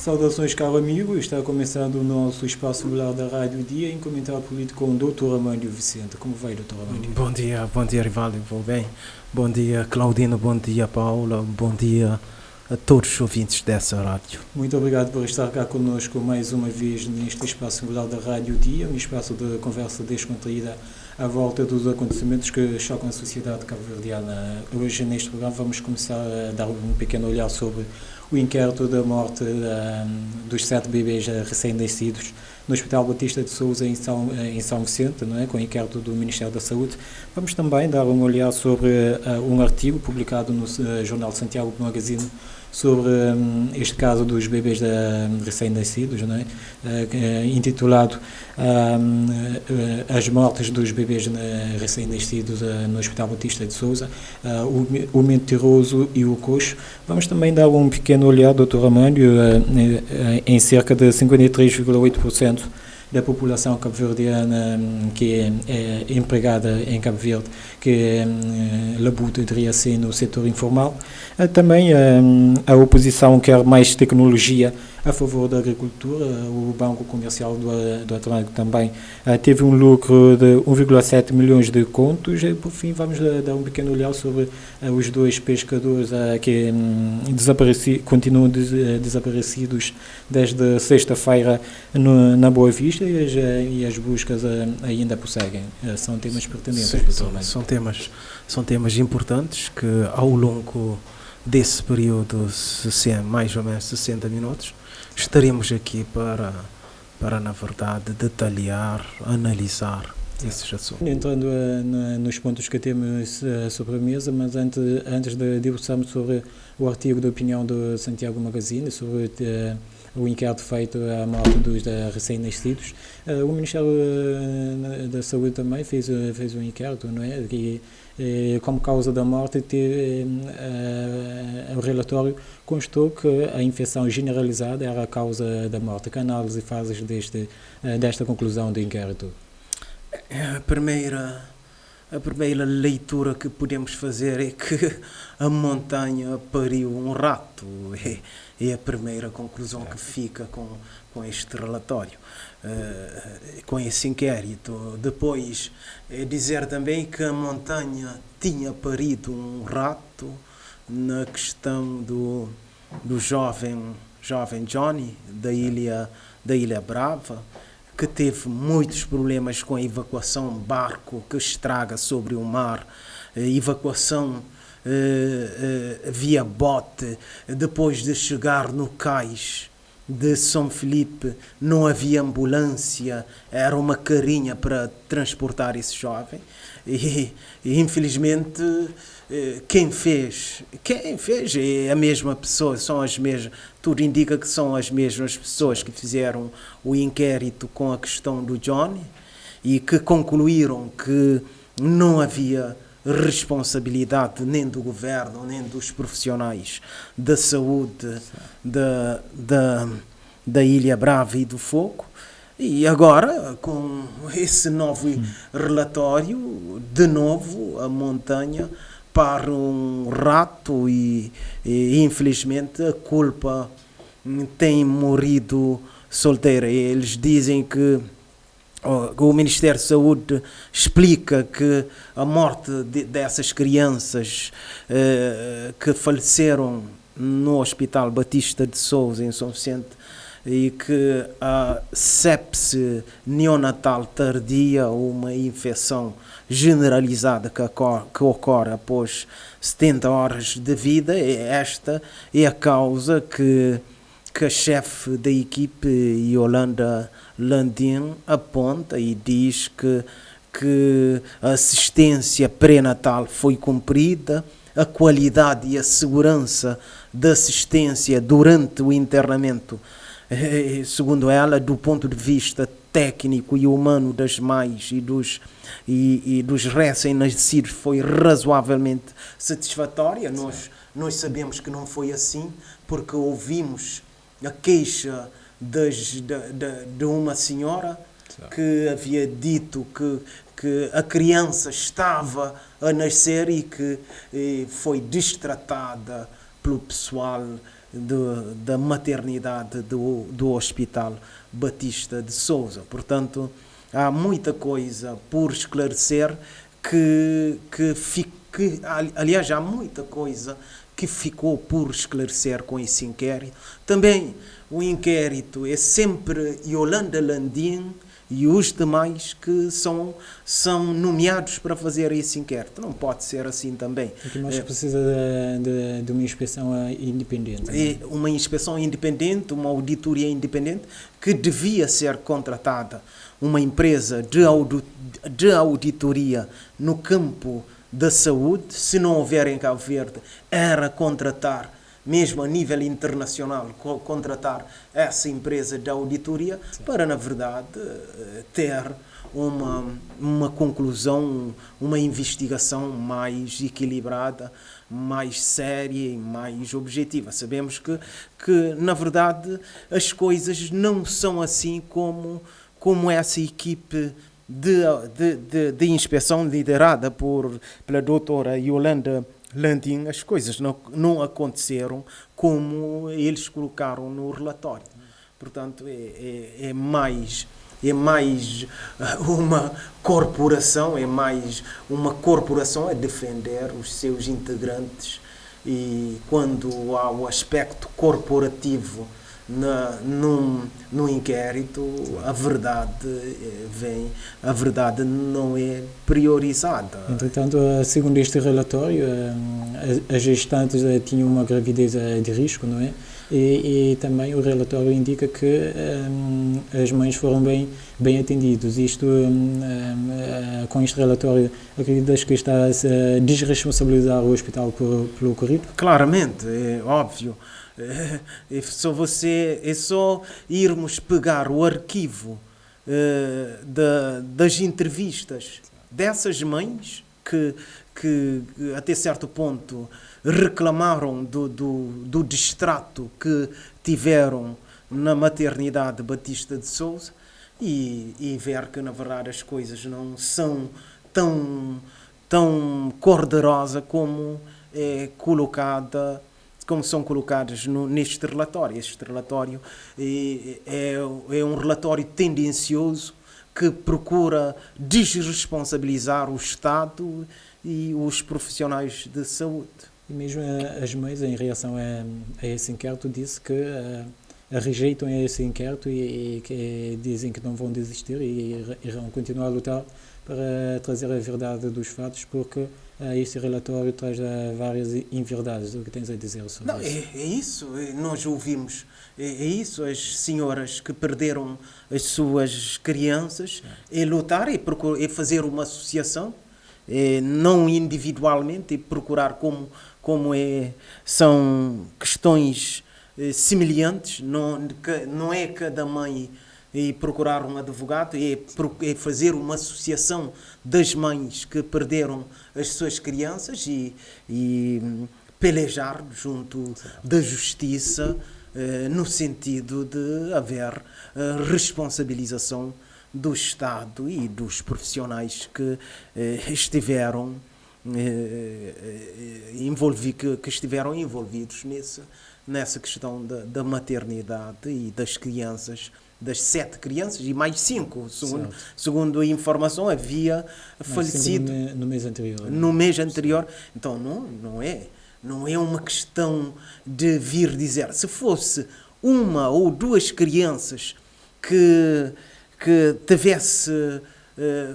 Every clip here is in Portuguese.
Saudações, caro amigo. Está começando o nosso espaço regular da Rádio Dia em comentário político com o Dr. Amândio Vicente. Como vai, Dr. Amândio? Bom dia, Rivaldo, vou bem. Bom dia, Claudino, bom dia, Paula, bom dia a todos os ouvintes dessa rádio. Muito obrigado por estar cá conosco mais uma vez neste espaço regular da Rádio Dia, um espaço de conversa descontraída à volta dos acontecimentos que chocam a sociedade cabo-verdiana. Hoje, neste programa, vamos começar a dar um pequeno olhar sobre o inquérito da morte dos 7 bebês recém-nascidos no Hospital Batista de Sousa, em São Vicente, não é? Com o inquérito do Ministério da Saúde. Vamos também dar um olhar sobre um artigo publicado no jornal Santiago Magazine sobre este caso dos bebês recém-nascidos, não é? Intitulado As mortes dos bebês recém-nascidos no Hospital Batista de Sousa, o mentiroso e o coxo. Vamos também dar um pequeno olhar, Dr. Amândio, em cerca de 53,8% da população cabo-verdiana que é empregada em Cabo Verde, que labuta ser no setor informal. Também a oposição quer mais tecnologia a favor da agricultura. O Banco Comercial do Atlântico também teve um lucro de 1,7 milhões de contos. E, por fim, vamos dar um pequeno olhar sobre os 2 pescadores que continuam desaparecidos desde sexta-feira na Boa Vista e as buscas ainda prosseguem. São temas pertinentes, doutor. São temas importantes que, ao longo desse período, mais ou menos 60 minutos, estaremos aqui para na verdade, detalhar, analisar esses assuntos. Entrando nos pontos que temos sobre a mesa, mas antes de debruçarmos sobre o artigo de opinião do Santiago Magazine, sobre o inquérito feito à morte dos recém-nascidos, o Ministério da Saúde também fez um inquérito, não é? Que, como causa da morte, o relatório constou que a infecção generalizada era a causa da morte. Que análise fazes desta conclusão do inquérito? A primeira leitura que podemos fazer é que a montanha pariu um rato. É a primeira conclusão que fica com este relatório, com esse inquérito. Depois, dizer também que a montanha tinha parido um rato na questão do jovem Johnny, da Ilha Brava, que teve muitos problemas com a evacuação, barco que estraga sobre o mar, evacuação via bote. Depois de chegar no cais de São Felipe, não havia ambulância, era uma carinha para transportar esse jovem. E infelizmente, quem fez é a mesma pessoa, são as mesmas, tudo indica que são as mesmas pessoas que fizeram o inquérito com a questão do Johnny e que concluíram que não havia responsabilidade nem do governo, nem dos profissionais da saúde da Ilha Brava e do Fogo. E agora, com esse novo relatório, de novo a montanha para um rato e infelizmente a culpa tem morrido solteira. Eles dizem que o Ministério da Saúde explica que a morte dessas crianças que faleceram no Hospital Batista de Sousa, em São Vicente, e que a sepse neonatal tardia, uma infecção generalizada que ocorre após 70 horas de vida, esta é a causa que a chefe da equipe, Yolanda Landim, aponta e diz que a assistência pré-natal foi cumprida, a qualidade e a segurança da assistência durante o internamento, segundo ela, do ponto de vista técnico e humano das mães e dos recém-nascidos, foi razoavelmente satisfatória. Nós sabemos que não foi assim, porque ouvimos a queixa de uma senhora que havia dito que a criança estava a nascer e que foi destratada pelo pessoal da maternidade do Hospital Batista de Sousa. Portanto, há muita coisa por esclarecer aliás, há muita coisa que ficou por esclarecer com esse inquérito. Também o inquérito é sempre Yolanda Landim e os demais que são nomeados para fazer esse inquérito. Não pode ser assim também. Porque nós precisa de uma inspeção independente. É uma inspeção independente, uma auditoria independente, que devia ser contratada. Uma empresa de auditoria no campo da saúde, se não houver em Cabo Verde, era contratar, mesmo a nível internacional, contratar essa empresa de auditoria. Sim. Para, na verdade, ter uma conclusão, uma investigação mais equilibrada, mais séria e mais objetiva. Sabemos que na verdade, as coisas não são assim como essa equipe de inspeção liderada pela doutora Yolanda Landim. As coisas não aconteceram como eles colocaram no relatório. Portanto, é mais uma corporação, a defender os seus integrantes, e quando há o aspecto corporativo no inquérito, a verdade não é priorizada. Entretanto, segundo este relatório, as gestantes tinham uma gravidez de risco, não é? E também o relatório indica que as mães foram bem atendidas. Isto, com este relatório, acreditas que está a desresponsabilizar o hospital pelo ocorrido? Claramente, é óbvio. É só irmos pegar o arquivo das entrevistas dessas mães que até certo ponto reclamaram do distrato que tiveram na maternidade Batista de Sousa, e ver que na verdade as coisas não são tão cor-de-rosa como são colocadas neste relatório. Este relatório é um relatório tendencioso que procura desresponsabilizar o Estado e os profissionais de saúde. E mesmo as mães, em reação a esse inquérito, disse que rejeitam esse inquérito e que dizem que não vão desistir e irão continuar a lutar para trazer a verdade dos fatos, porque este relatório traz várias inverdades. O que tens a dizer sobre isso? É isso, nós ouvimos, é isso, as senhoras que perderam as suas crianças, lutar e fazer uma associação, não individualmente, e procurar como são questões semelhantes, não é cada mãe e procurar um advogado, é fazer uma associação das mães que perderam as suas crianças e pelejar junto da justiça, no sentido de haver responsabilização do Estado e dos profissionais que estiveram envolvidos nessa questão da maternidade e das crianças, das 7 crianças e mais 5, segundo a informação, havia falecido no mês anterior. No mês anterior. Então não é uma questão de vir dizer, se fosse uma ou duas crianças que tivesse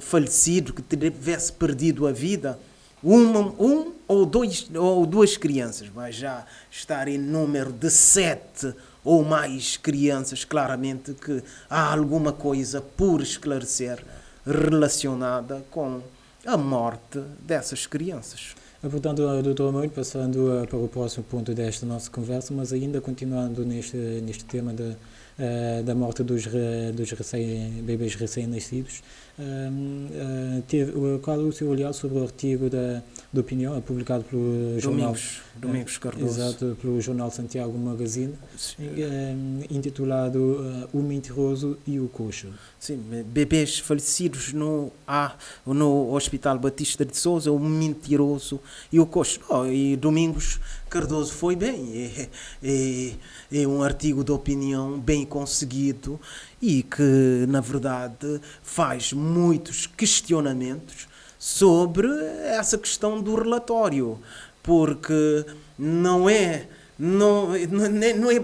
falecido, que tivesse perdido a vida, um ou duas crianças, mas já estar em número de 7 ou mais crianças, claramente que há alguma coisa por esclarecer relacionada com a morte dessas crianças. Portanto, Dr. Amândio, passando para o próximo ponto desta nossa conversa, mas ainda continuando neste tema da morte dos bebês recém-nascidos, Qual é o seu olhar sobre o artigo de opinião publicado pelo jornal Domingos Cardoso. Exato, pelo jornal Santiago Magazine, intitulado O Mentiroso e o Coxo? Sim, bebês falecidos no Hospital Batista de Sousa, o Mentiroso e o Coxo. E Domingos Cardoso foi bem. É um artigo de opinião bem conseguido e que, na verdade, faz muitos questionamentos sobre essa questão do relatório, porque não é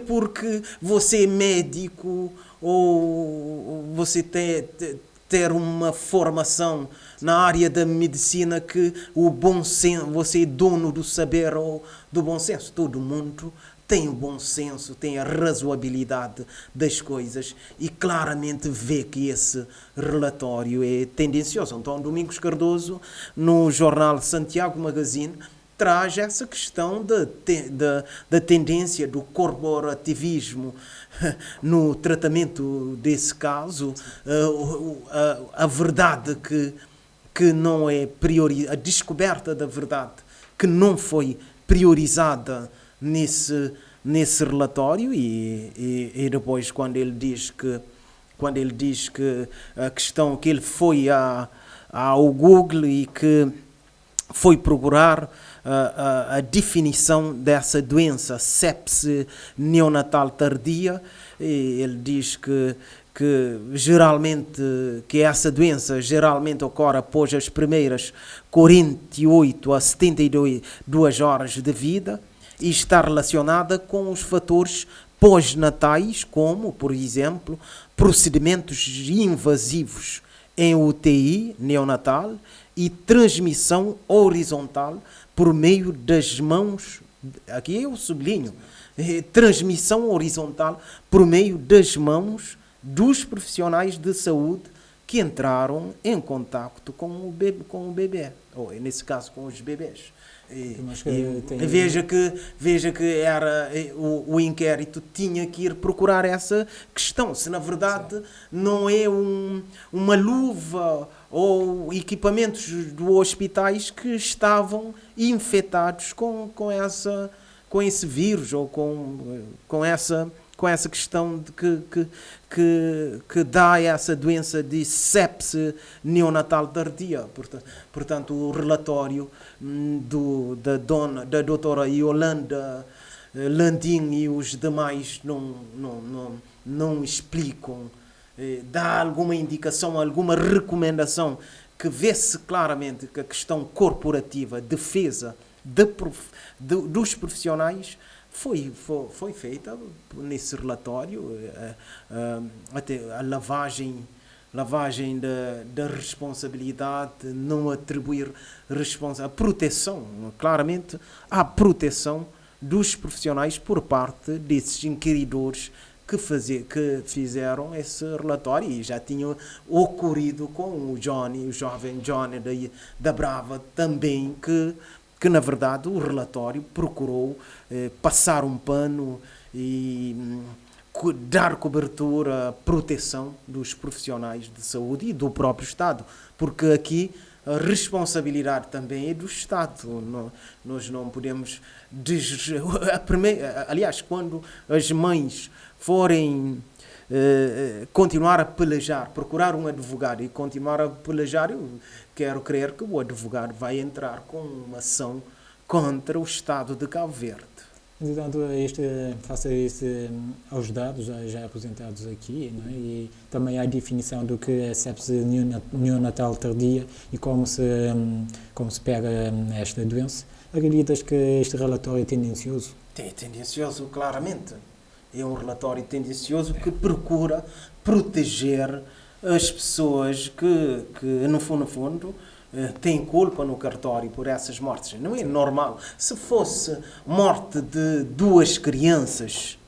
porque você é médico ou você ter uma formação na área da medicina que o bom senso, você é dono do saber ou do bom senso. Todo mundo tem o bom senso, tem a razoabilidade das coisas e claramente vê que esse relatório é tendencioso. Então, Domingos Cardoso, no jornal Santiago Magazine, traz essa questão da tendência do corporativismo no tratamento desse caso, a verdade que não é priorizada, a descoberta da verdade que não foi priorizada nesse relatório e depois quando ele diz que a questão que ele foi ao Google e que foi procurar a definição dessa doença, sepse neonatal tardia, e ele diz que geralmente que essa doença geralmente ocorre após as primeiras 48 a 72 horas de vida e está relacionada com os fatores pós-natais, como, por exemplo, procedimentos invasivos em UTI neonatal e transmissão horizontal por meio das mãos, aqui eu sublinho, transmissão horizontal por meio das mãos dos profissionais de saúde que entraram em contacto com o bebê, ou nesse caso com os bebês. Veja que era o inquérito tinha que ir procurar essa questão, se na verdade não é uma luva ou equipamentos dos hospitais que estavam infectados com esse vírus ou com essa questão de que dá essa doença de sepse neonatal tardia. Portanto, o relatório da doutora Yolanda Landim e os demais não explicam, dá alguma indicação, alguma recomendação que vê-se claramente que a questão corporativa, defesa dos profissionais foi feita nesse relatório, até a lavagem da responsabilidade, não atribuir a proteção, claramente a proteção dos profissionais por parte desses inquiridores que fizeram esse relatório, e já tinha ocorrido com o jovem Johnny da Brava também, que na verdade o relatório procurou passar um pano e dar cobertura, proteção dos profissionais de saúde e do próprio Estado, porque aqui a responsabilidade também é do Estado. Nós não podemos aliás, quando as mães forem continuar a pelejar, procurar um advogado e continuar a pelejar, eu quero crer que o advogado vai entrar com uma ação contra o Estado de Cabo Verde. Portanto, face aos dados já apresentados aqui, não é? E também a definição do que é sepse neonatal tardia e como se pega esta doença, acreditas que este relatório é tendencioso? É tendencioso, claramente. É um relatório tendencioso que procura proteger as pessoas que no fundo, têm culpa no cartório por essas mortes. Não é normal. Se fosse morte de 2 crianças,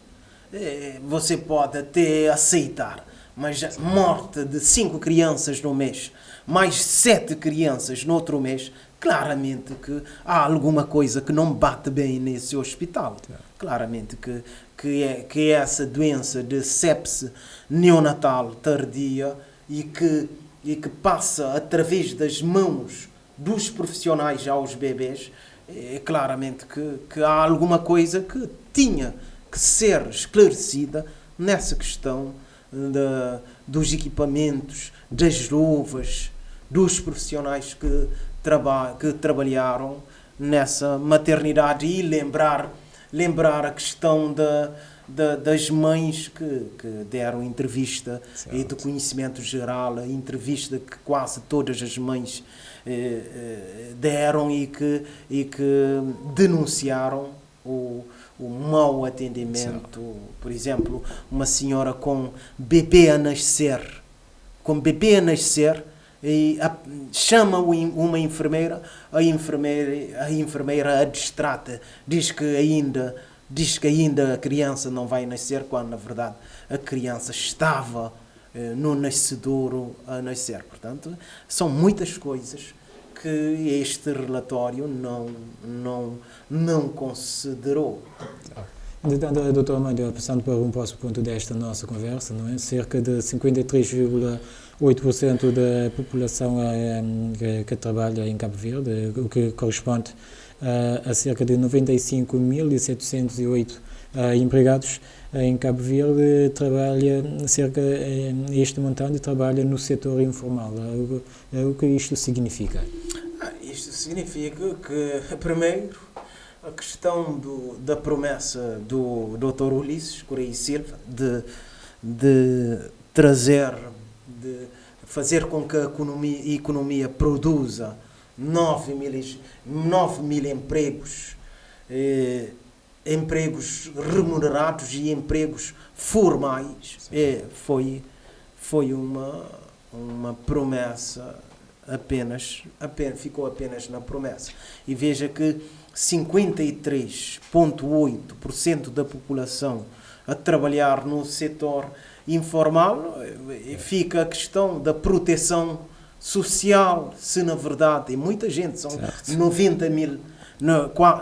você pode até aceitar. Mas a morte de 5 crianças no mês, mais 7 crianças no outro mês, claramente que há alguma coisa que não bate bem nesse hospital. Claramente que é essa doença de sepse neonatal tardia e que e que passa através das mãos dos profissionais aos bebês, é claramente que há alguma coisa que tinha que ser esclarecida nessa questão dos equipamentos, das luvas, dos profissionais que trabalharam nessa maternidade e lembrar a questão das mães que deram entrevista e do conhecimento geral, a entrevista que quase todas as mães deram e que denunciaram o mau atendimento. Por exemplo, uma senhora com bebê a nascer, e chama uma enfermeira, a enfermeira a distrata, diz que ainda a criança não vai nascer, quando na verdade a criança estava no nascedouro a nascer. Portanto, são muitas coisas que este relatório não considerou. Entretanto, Dr. Armando, passando para um próximo ponto desta nossa conversa, não é? Cerca de 53,8% da população que trabalha em Cabo Verde, o que corresponde a cerca de 95.708 empregados em Cabo Verde, trabalha este montante trabalha no setor informal. O que isto significa? Isto significa que, primeiro, a questão da promessa do Dr. Ulisses Correia Silva de fazer com que a economia produza 9 mil empregos, empregos remunerados e empregos formais, foi uma promessa ficou apenas na promessa. E veja que 53,8% da população a trabalhar no setor informal, fica a questão da proteção social, se na verdade, e muita gente, são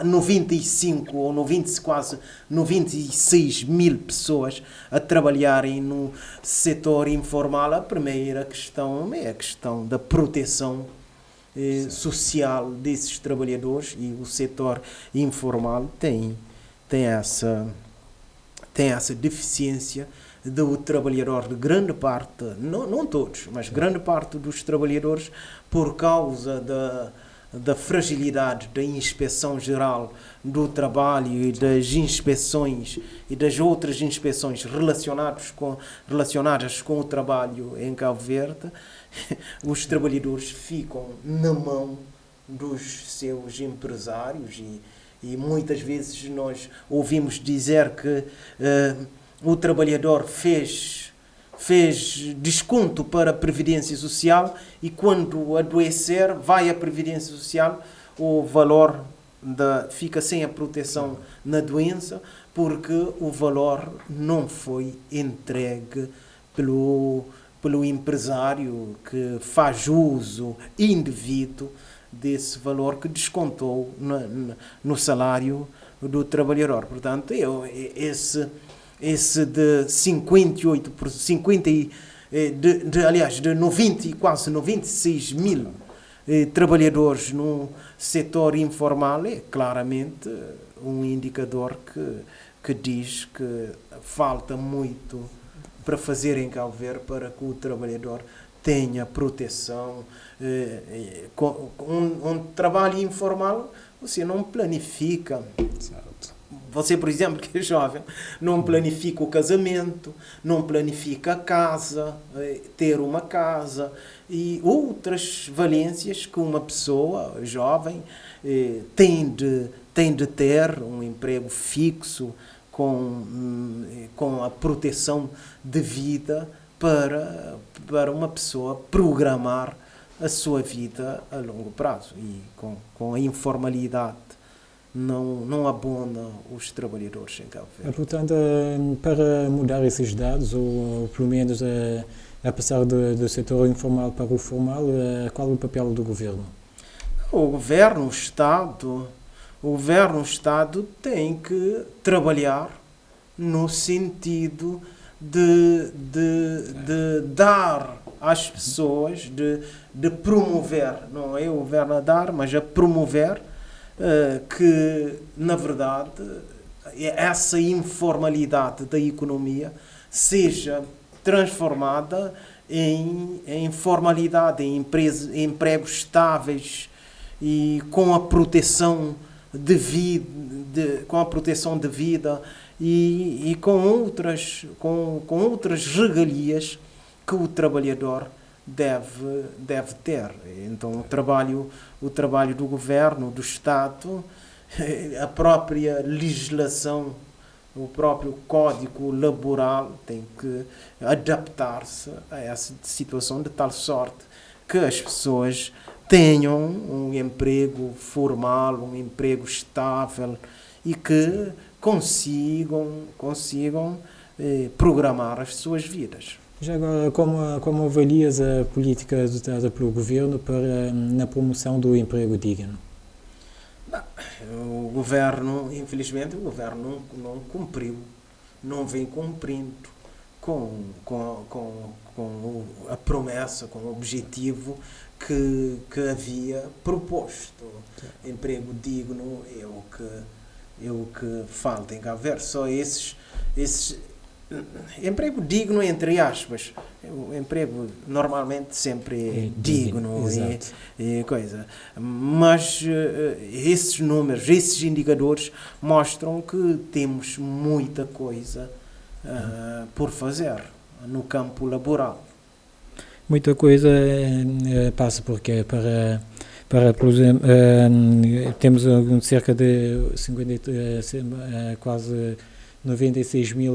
95 ou quase 96 mil pessoas a trabalharem no setor informal. A primeira questão é a questão da proteção social desses trabalhadores, e o setor informal tem essa deficiência do trabalhador, de grande parte, não todos, mas grande parte dos trabalhadores, por causa da fragilidade da Inspeção Geral do Trabalho e das inspeções e das outras inspeções relacionadas com o trabalho em Cabo Verde. Os trabalhadores ficam na mão dos seus empresários e muitas vezes nós ouvimos dizer que o trabalhador fez desconto para a Previdência Social e quando adoecer vai à Previdência Social, o valor fica sem a proteção na doença, porque o valor não foi entregue pelo empresário que faz uso indevido desse valor que descontou no salário do trabalhador. Portanto, esse de 58%, de quase 96 mil trabalhadores no setor informal, é claramente um indicador que diz que falta muito para fazer em Cabo Verde para que o trabalhador tenha proteção. Um trabalho informal, você não planifica. Certo. Você, por exemplo, que é jovem, não planifica o casamento, não planifica a casa, ter uma casa e outras valências que uma pessoa jovem tem de ter um emprego fixo com a proteção devida para uma pessoa programar a sua vida a longo prazo, e com a informalidade não abona os trabalhadores em Cabo Verde. Portanto, para mudar esses dados, ou pelo menos a passar do setor informal para o formal, qual é o papel do governo? O governo, o Estado tem que trabalhar no sentido de dar às pessoas, de promover, não é o governo a dar, mas a promover, que, na verdade, essa informalidade da economia seja transformada em formalidade, em empregos estáveis e com a proteção de vida, e com outras regalias que o trabalhador deve ter. Então o trabalho do governo, do Estado, a própria legislação, o próprio código laboral tem que adaptar-se a essa situação de tal sorte que as pessoas tenham um emprego formal, um emprego estável e que consigam programar as suas vidas. Já agora, como avalias a política adotada pelo governo na promoção do emprego digno? O governo, infelizmente, não cumpriu, não vem cumprindo com a promessa, com o objetivo que havia proposto. Emprego digno é o que falta em Cabo Verde. Só esses emprego digno, entre aspas. O emprego normalmente sempre é digno e coisa. Mas esses números, esses indicadores mostram que temos muita coisa por fazer no campo laboral. Muita coisa passa porque por exemplo, temos cerca de 50, quase 96 mil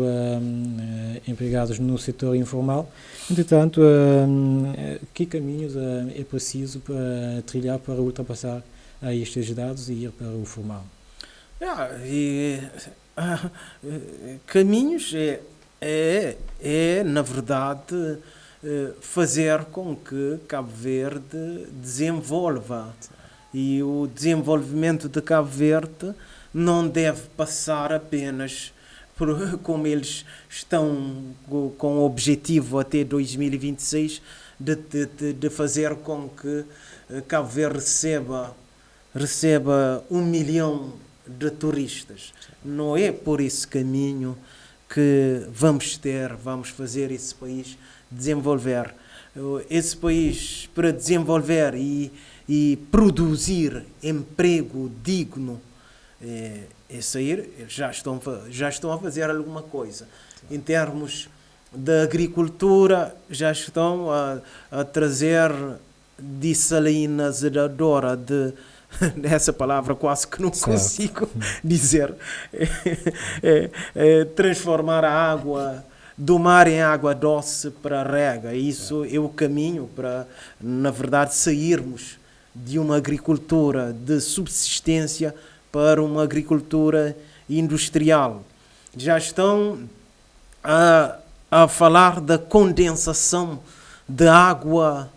empregados no setor informal. Entretanto, que caminhos é preciso para trilhar para ultrapassar estes dados e ir para o formal? Caminhos é, na verdade, fazer com que Cabo Verde desenvolva. E o desenvolvimento de Cabo Verde não deve passar apenas como eles estão com o objetivo até 2026 de fazer com que Cabo Verde receba 1 milhão de turistas. Não é por esse caminho que vamos fazer esse país desenvolver. Esse país, para desenvolver e produzir emprego digno, sair, já estão a fazer alguma coisa. Em termos da agricultura, já estão a trazer desalinizadora essa palavra quase que não consigo dizer. Transformar a água do mar em água doce para a rega. Isso é o caminho para, na verdade, sairmos de uma agricultura de subsistência para uma agricultura industrial. Já estão a falar da condensação de água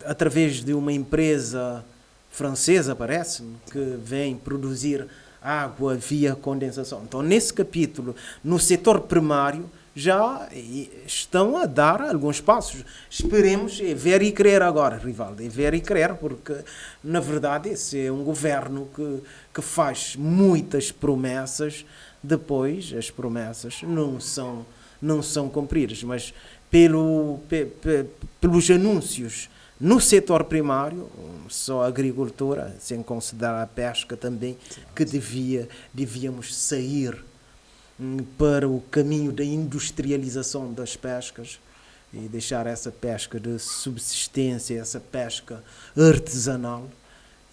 através de uma empresa francesa, parece-me, que vem produzir água via condensação. Então, nesse capítulo, no setor primário, já estão a dar alguns passos. Esperemos, é ver e crer agora, Rivaldo, é ver e crer, porque, na verdade, esse é um governo que faz muitas promessas, depois as promessas não são cumpridas, mas pelos anúncios no setor primário, só a agricultura, sem considerar a pesca também, que devíamos sair para o caminho da industrialização das pescas e deixar essa pesca de subsistência, essa pesca artesanal.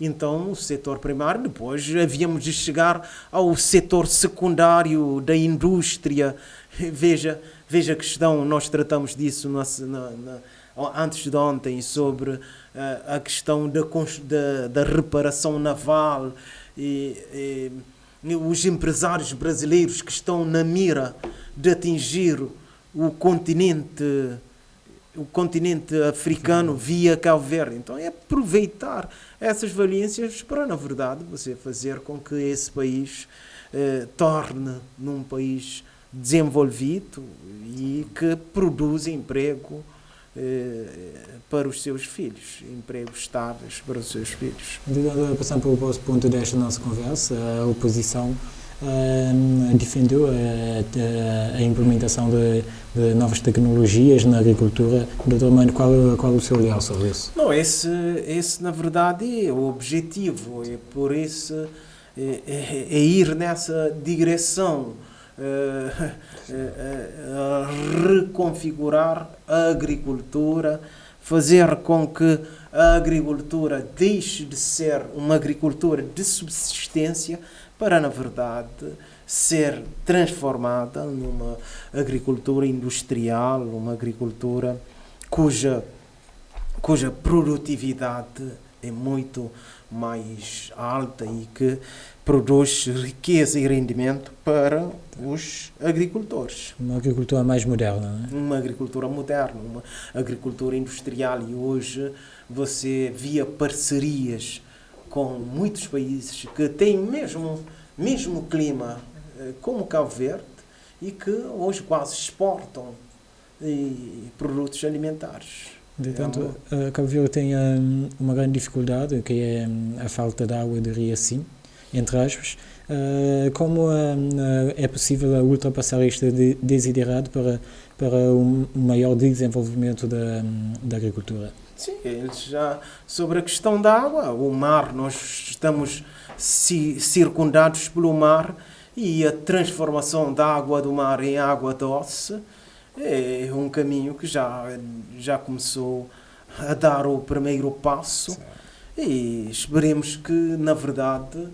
Então, o setor primário, depois havíamos de chegar ao setor secundário da indústria. Veja a questão, nós tratamos disso antes de ontem, sobre a questão da reparação naval e os empresários brasileiros que estão na mira de atingir o continente africano via Cabo Verde. Então é aproveitar essas valências para, na verdade, você fazer com que esse país torne num país desenvolvido e que produz emprego para os seus filhos, empregos estáveis para os seus filhos. Passando para o próximo ponto desta nossa conversa, a oposição defendeu a implementação de novas tecnologias na agricultura. Dr. Armando, qual é o seu olhar sobre isso? Não, esse na verdade é o objetivo, é por isso é ir nessa direção, reconfigurar a agricultura, fazer com que a agricultura deixe de ser uma agricultura de subsistência para, na verdade, ser transformada numa agricultura industrial, uma agricultura cuja produtividade é muito mais alta e que produz riqueza e rendimento para os agricultores. Uma agricultura mais moderna, não é? Uma agricultura moderna, uma agricultura industrial. E hoje você via parcerias com muitos países que têm mesmo clima como Cabo Verde e que hoje quase exportam produtos alimentares. Portanto, Cabo Verde tem uma grande dificuldade, que é a falta de água, diria assim, entre aspas. Como é possível ultrapassar este desiderado para um maior desenvolvimento da agricultura? Sim, já sobre a questão da água, o mar, nós estamos circundados pelo mar e a transformação da água do mar em água doce é um caminho que já começou a dar o primeiro passo. E esperemos que, na verdade,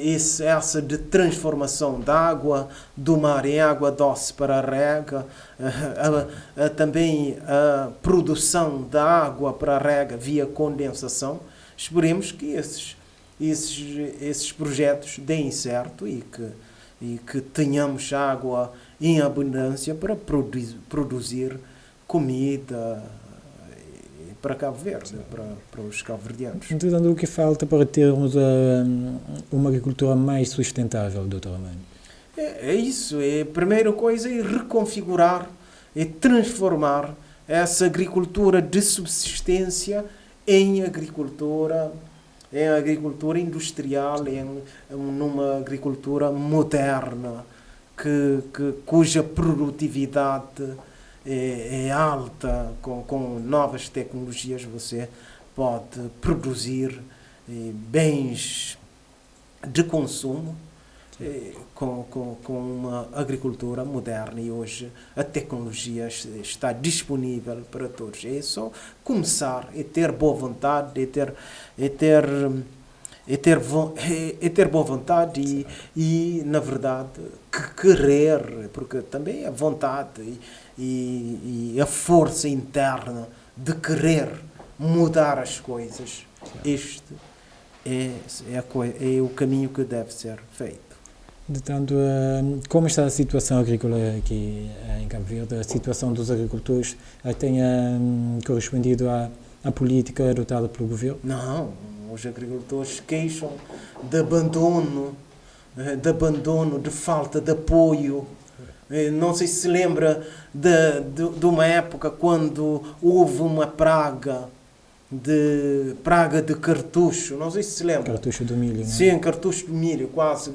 essa de transformação da água do mar em água doce para a rega, também a produção da água para a rega via condensação, esperemos que esses projetos deem certo e que tenhamos água em abundância para produzir comida para Cabo Verde, para os cabo-verdianos. Então, o que falta para termos uma agricultura mais sustentável, Dr. Armando? É isso. A primeira coisa é reconfigurar, é transformar essa agricultura de subsistência em agricultura industrial, numa agricultura moderna, cuja produtividade é alta. Com novas tecnologias você pode produzir bens de consumo com uma agricultura moderna, e hoje a tecnologia está disponível para todos. É só começar, é ter boa vontade, ter boa vontade e na verdade, querer, porque também a vontade e a força interna de querer mudar as coisas, este é o caminho que deve ser feito. Portanto, como está a situação agrícola aqui em Cabo Verde? A situação dos agricultores tem correspondido à política adotada pelo governo? Não, os agricultores queixam de abandono, de falta de apoio. Não sei se lembra de uma época quando houve uma praga de cartucho, não sei se lembra. Cartucho do milho, não é? Sim, cartucho do milho, quase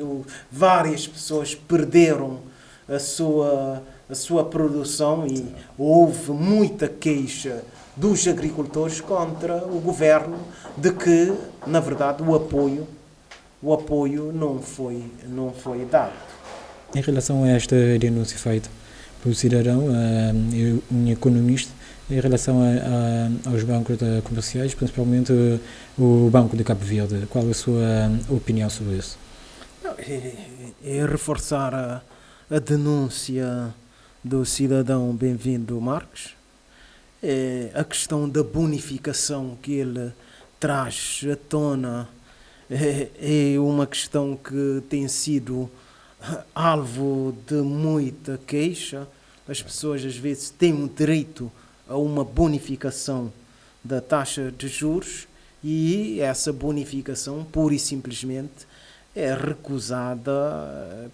várias pessoas perderam a sua produção e houve muita queixa dos agricultores contra o governo de que, na verdade, o apoio não foi dado. Em relação a esta denúncia feita pelo cidadão, um economista, em relação aos bancos comerciais, principalmente o Banco de Cabo Verde, qual é a sua opinião sobre isso? É reforçar a denúncia do cidadão Bem-vindo Marques, a questão da bonificação que ele traz à tona é uma questão que tem sido alvo de muita queixa. As pessoas às vezes têm o direito a uma bonificação da taxa de juros e essa bonificação, pura e simplesmente, é recusada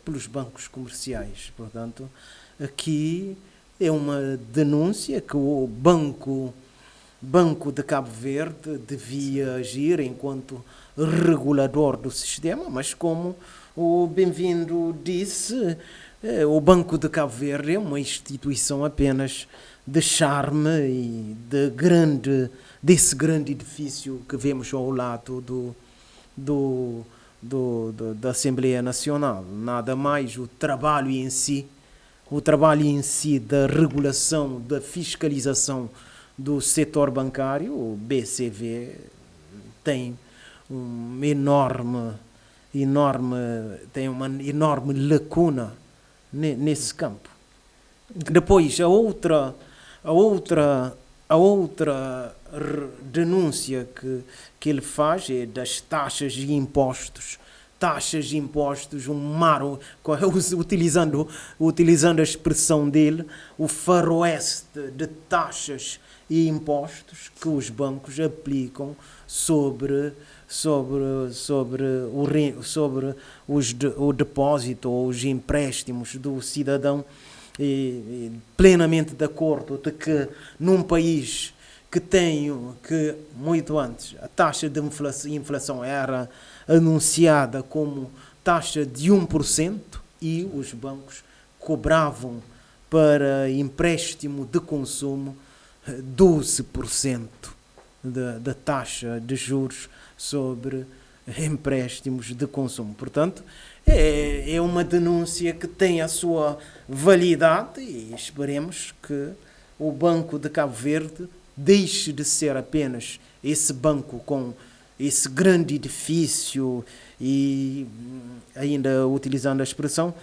pelos bancos comerciais. Portanto, aqui é uma denúncia que o Banco de Cabo Verde devia agir enquanto regulador do sistema, mas como o Bem-vindo disse, o Banco de Cabo Verde é uma instituição apenas de charme e desse grande edifício que vemos ao lado da Assembleia Nacional. Nada mais, o trabalho em si da regulação, da fiscalização do setor bancário, o BCV tem uma enorme lacuna nesse campo. Depois, a outra denúncia que ele faz é das taxas e impostos. Taxas e impostos, utilizando a expressão dele, o faroeste de taxas e impostos que os bancos aplicam sobre o depósito ou os empréstimos do cidadão, e plenamente de acordo de que num país que muito antes a taxa de inflação era anunciada como taxa de 1% e os bancos cobravam para empréstimo de consumo 12% da taxa de juros sobre empréstimos de consumo. Portanto, é uma denúncia que tem a sua validade e esperemos que o Banco de Cabo Verde deixe de ser apenas esse banco com esse grande edifício e, ainda utilizando a expressão,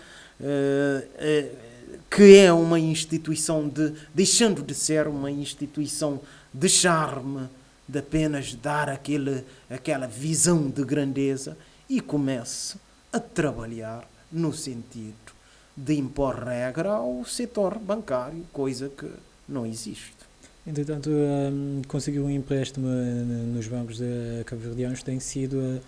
que é uma instituição deixando de ser uma instituição de charme, de apenas dar aquela visão de grandeza, e comece a trabalhar no sentido de impor regra ao setor bancário, coisa que não existe. Entretanto, conseguir um empréstimo nos bancos cabo-verdianos tem sido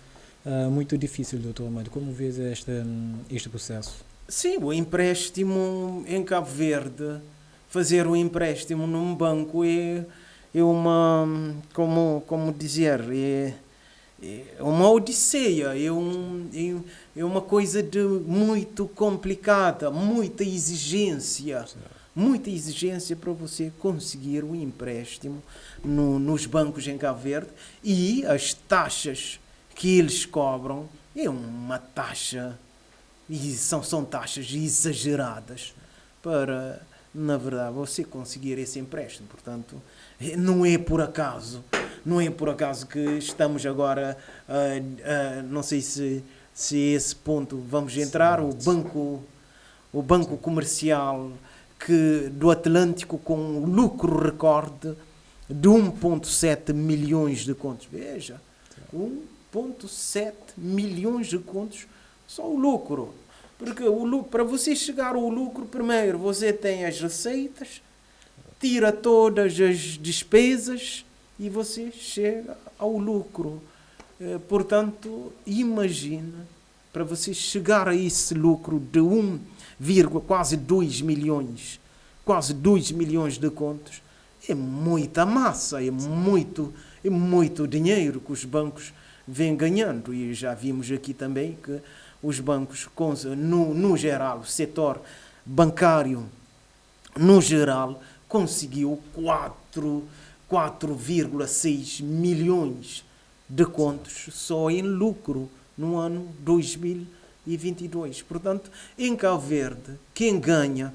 muito difícil, Dr. Armando. Como vês este processo? Sim, o empréstimo em Cabo Verde, fazer o empréstimo num banco é uma, como dizer, é uma odisseia, é uma coisa muito complicada, muita exigência para você conseguir o empréstimo nos bancos em Cabo Verde, e as taxas que eles cobram é uma taxa, e são taxas exageradas para, na verdade, você conseguir esse empréstimo. Portanto, não é por acaso que estamos agora, não sei se esse ponto vamos entrar, o banco comercial do Atlântico com um lucro recorde de 1,7 milhões de contos. Veja, 1,7 milhões de contos, só o lucro. Porque para você chegar ao lucro, primeiro você tem as receitas, tira todas as despesas e você chega ao lucro. Portanto, imagina, para você chegar a esse lucro de quase 2 milhões de contos, é muita massa, é muito dinheiro que os bancos vêm ganhando. E já vimos aqui também que os bancos, no geral, o setor bancário, no geral, conseguiu 4,6 milhões de contos só em lucro no ano 2022. Portanto, em Cabo Verde, quem ganha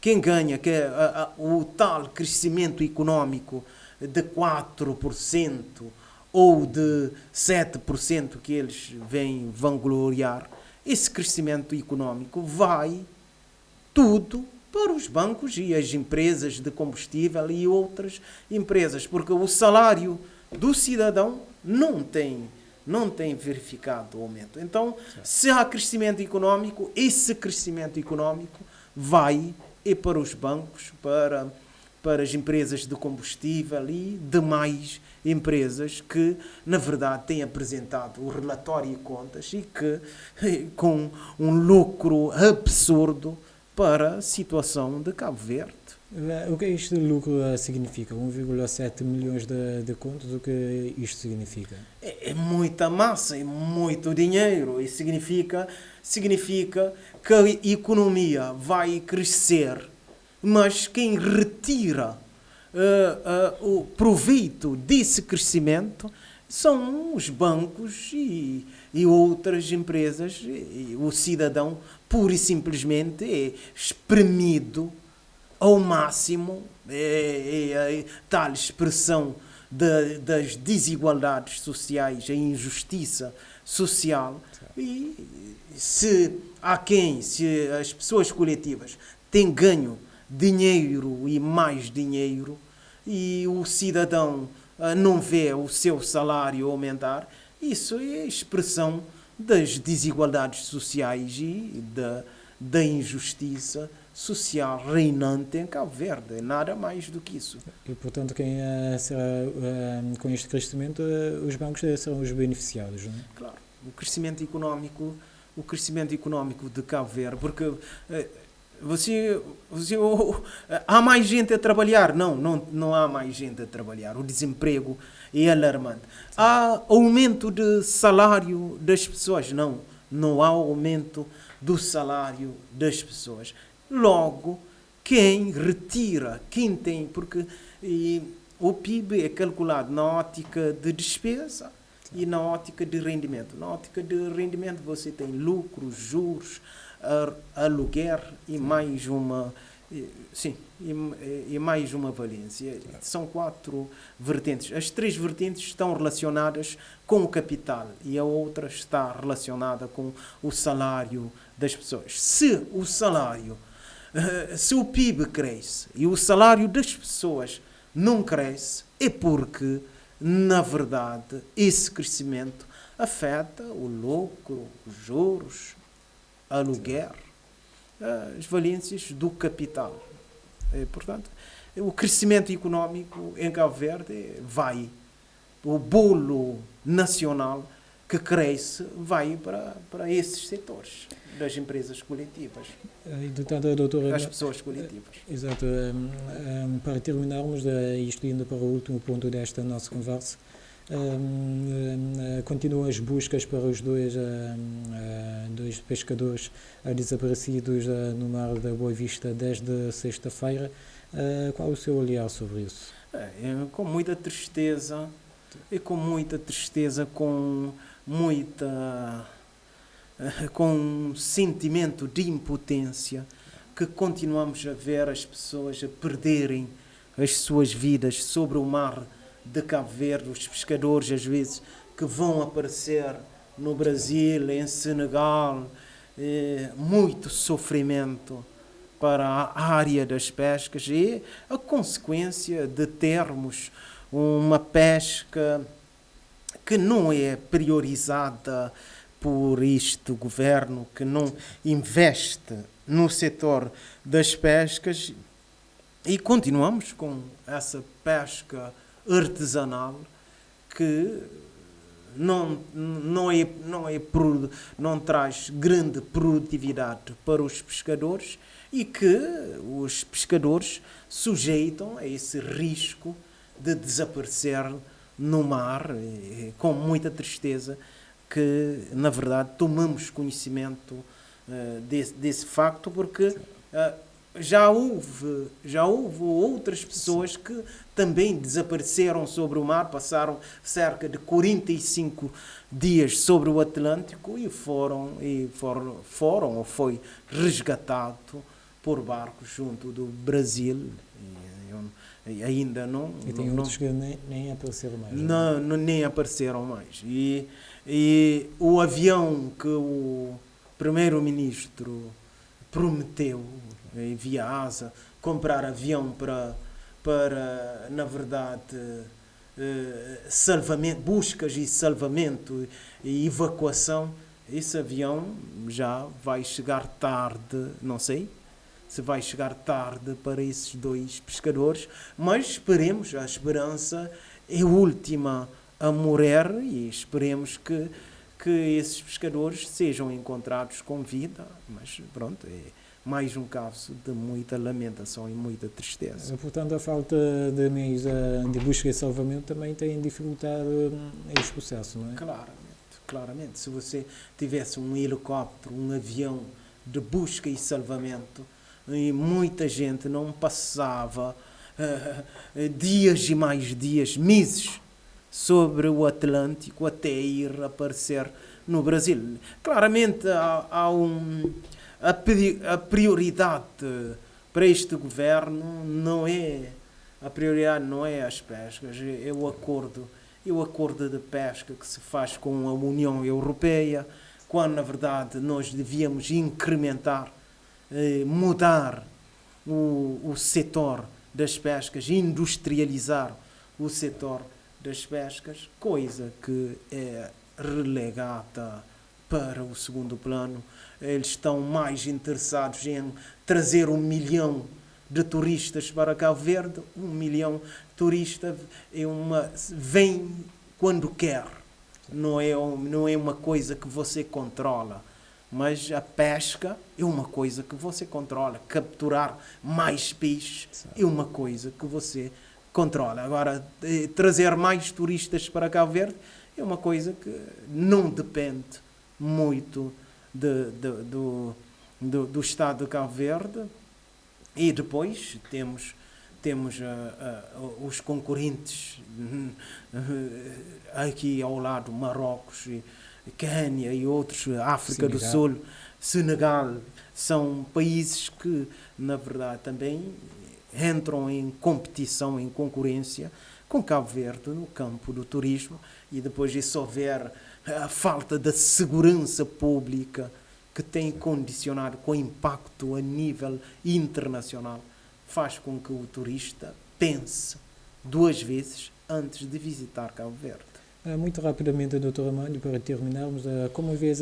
que é o tal crescimento económico de 4% ou de 7% que eles vêm vangloriar, esse crescimento económico vai tudo para os bancos e as empresas de combustível e outras empresas, porque o salário do cidadão não tem verificado o aumento. Então, se há crescimento económico, esse crescimento económico vai para os bancos, para para as empresas de combustível e demais empresas que, na verdade, têm apresentado o relatório e contas e que, com um lucro absurdo para a situação de Cabo Verde. O que este lucro significa? 1,7 milhões de contos, o que isto significa? É muita massa, é muito dinheiro e significa que a economia vai crescer, mas quem retira o proveito desse crescimento são os bancos e outras empresas. E o cidadão, pura e simplesmente, é espremido ao máximo, a tal expressão das desigualdades sociais, a injustiça social. E se as pessoas coletivas têm ganho dinheiro e mais dinheiro e o cidadão não vê o seu salário aumentar, isso é expressão das desigualdades sociais e da injustiça social reinante em Cabo Verde. Nada mais do que isso. E, portanto, quem será, com este crescimento, os bancos serão os beneficiados, não é? Claro, o crescimento económico de Cabo Verde, porque há mais gente a trabalhar? Não há mais gente a trabalhar. O desemprego é alarmante. Há aumento de salário das pessoas? Não há aumento do salário das pessoas. Logo, quem retira, porque o PIB é calculado na ótica de despesa e na ótica de rendimento. Na ótica de rendimento você tem lucros, juros, aluguer e mais uma valência. São 4 vertentes. As 3 vertentes estão relacionadas com o capital e a outra está relacionada com o salário das pessoas. Se o PIB cresce e o salário das pessoas não cresce, é porque, na verdade, esse crescimento afeta o lucro, os juros, aluguer, as valências do capital. Portanto, o crescimento económico em Cabo Verde o bolo nacional que cresce vai para esses setores das empresas coletivas, das pessoas coletivas. Exato. Para terminarmos, isto indo para o último ponto desta nossa conversa, continuam as buscas para os dois pescadores desaparecidos no mar da Boa Vista desde sexta-feira. Qual o seu olhar sobre isso? Com muita tristeza, com um sentimento de impotência, que continuamos a ver as pessoas a perderem as suas vidas sobre o mar de Cabo Verde, os pescadores às vezes que vão aparecer no Brasil, em Senegal, muito sofrimento para a área das pescas e a consequência de termos uma pesca que não é priorizada por este governo, que não investe no setor das pescas, e continuamos com essa pesca artesanal que não traz grande produtividade para os pescadores e que os pescadores sujeitam a esse risco de desaparecer no mar, com muita tristeza que, na verdade, tomamos conhecimento desse facto, porque já houve outras pessoas que também desapareceram sobre o mar, passaram cerca de 45 dias sobre o Atlântico e foi resgatado por barcos junto do Brasil. E ainda não... E tem outros que nem apareceram mais. Nem apareceram mais. E o avião que o primeiro-ministro prometeu, via ASA, comprar avião para na verdade, salvamento, buscas e salvamento e evacuação, esse avião já vai chegar tarde, não sei se vai chegar tarde para esses 2 pescadores, mas esperemos, a esperança é a última a morrer e esperemos que esses pescadores sejam encontrados com vida, mas pronto, é mais um caso de muita lamentação e muita tristeza. Portanto, a falta de meios de busca e salvamento também tem dificultado este processo, não é? Claramente. Se você tivesse um helicóptero, um avião de busca e salvamento, e muita gente não passava dias e mais dias, meses, sobre o Atlântico até ir aparecer no Brasil. Claramente a prioridade para este governo a prioridade não é as pescas, é o acordo de pesca que se faz com a União Europeia, quando na verdade nós devíamos incrementar, mudar o setor das pescas, industrializar o setor das pescas, coisa que é relegada para o segundo plano. Eles estão mais interessados em trazer 1 milhão de turistas para Cabo Verde. 1 milhão de turistas vem quando quer. Não é uma coisa que você controla. Mas a pesca é uma coisa que você controla. Capturar mais peixes é uma coisa que você controla. Agora, trazer mais turistas para Cabo Verde é uma coisa que não depende muito do estado de Cabo Verde. E depois temos os concorrentes aqui ao lado, Marrocos, Quênia e outros, África do Sul, Senegal, são países que, na verdade, também entram em competição, em concorrência com Cabo Verde no campo do turismo. E depois, se houver a falta da segurança pública que tem condicionado com impacto a nível internacional, faz com que o turista pense 2 vezes antes de visitar Cabo Verde. Muito rapidamente, Dr. Armando, para terminarmos, como vês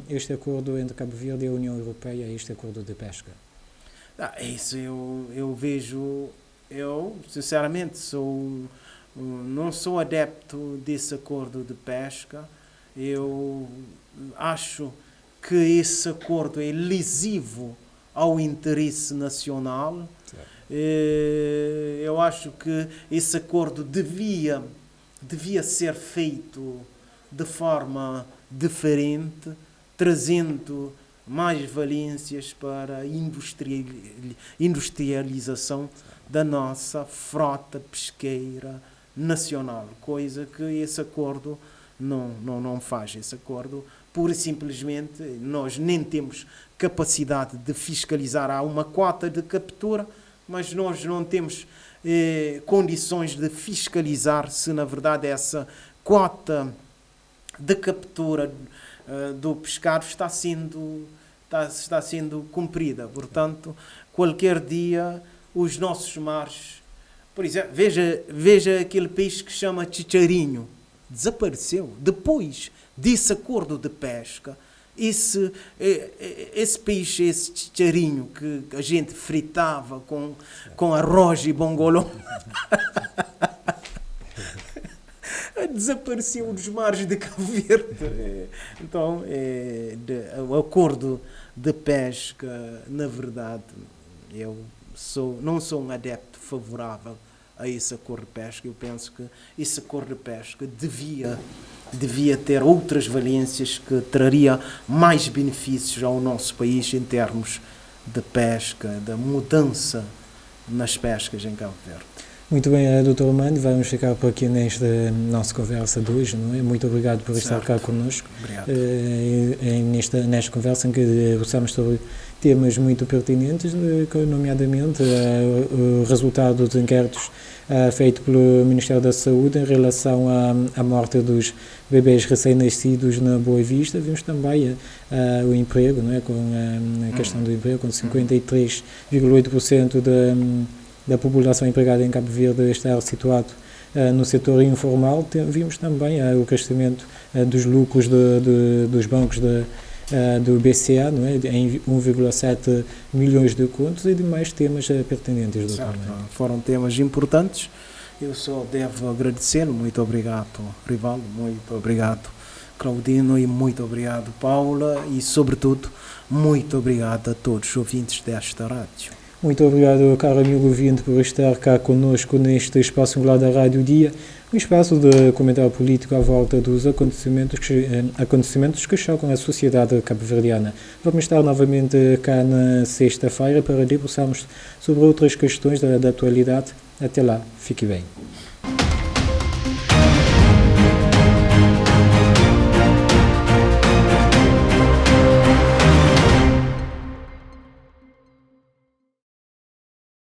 este acordo entre Cabo Verde e a União Europeia, este acordo de pesca? Isso eu vejo, eu sinceramente não sou adepto desse acordo de pesca. Eu acho que esse acordo é lesivo ao interesse nacional. Eu acho que esse acordo devia ser feito de forma diferente, trazendo mais valências para a industrialização da nossa frota pesqueira nacional, coisa que esse acordo não faz. Esse acordo, pura e simplesmente, nós nem temos capacidade de fiscalizar. Há uma quota de captura, mas nós não temos condições de fiscalizar se, na verdade, essa quota de captura do pescado está sendo cumprida. Portanto, qualquer dia, os nossos mares... Por exemplo, veja aquele peixe que chama chicharinho. Desapareceu. Depois desse acordo de pesca, esse peixe, esse chicharinho que a gente fritava com arroz e bongolão, desapareceu dos mares de Cabo Verde. Então, o acordo de pesca, na verdade, eu não sou um adepto favorável a esse acordo de pesca. Eu penso que esse acordo de pesca devia ter outras valências que traria mais benefícios ao nosso país em termos de pesca, da mudança nas pescas em Cabo Verde. Muito bem, Dr. Armando, vamos ficar por aqui nesta nossa conversa de hoje, não é? Muito obrigado por estar cá connosco. Obrigado. Nesta conversa em que debruçamos sobre temas muito pertinentes, nomeadamente o resultado dos inquéritos feito pelo Ministério da Saúde em relação à morte dos bebês recém-nascidos na Boa Vista. Vimos também o emprego, não é? Com a questão do emprego, com 53,8% da população empregada em Cabo Verde estar situado no setor informal. Vimos também o crescimento dos lucros dos bancos do BCA, não é? Em 1,7 milhões de contos e demais temas pertinentes, doutor Armândio. Foram temas importantes. Eu só devo agradecer. Muito obrigado, Rivaldo. Muito obrigado, Claudino. E muito obrigado, Paula. E, sobretudo, muito obrigado a todos os ouvintes desta rádio. Muito obrigado, caro amigo ouvinte, por estar cá conosco neste espaço singular da Rádio Dia, um espaço de comentário político à volta dos acontecimentos que chocam a sociedade cabo-verdiana. Vamos estar novamente cá na sexta-feira para debruçarmos sobre outras questões da atualidade. Até lá, fique bem.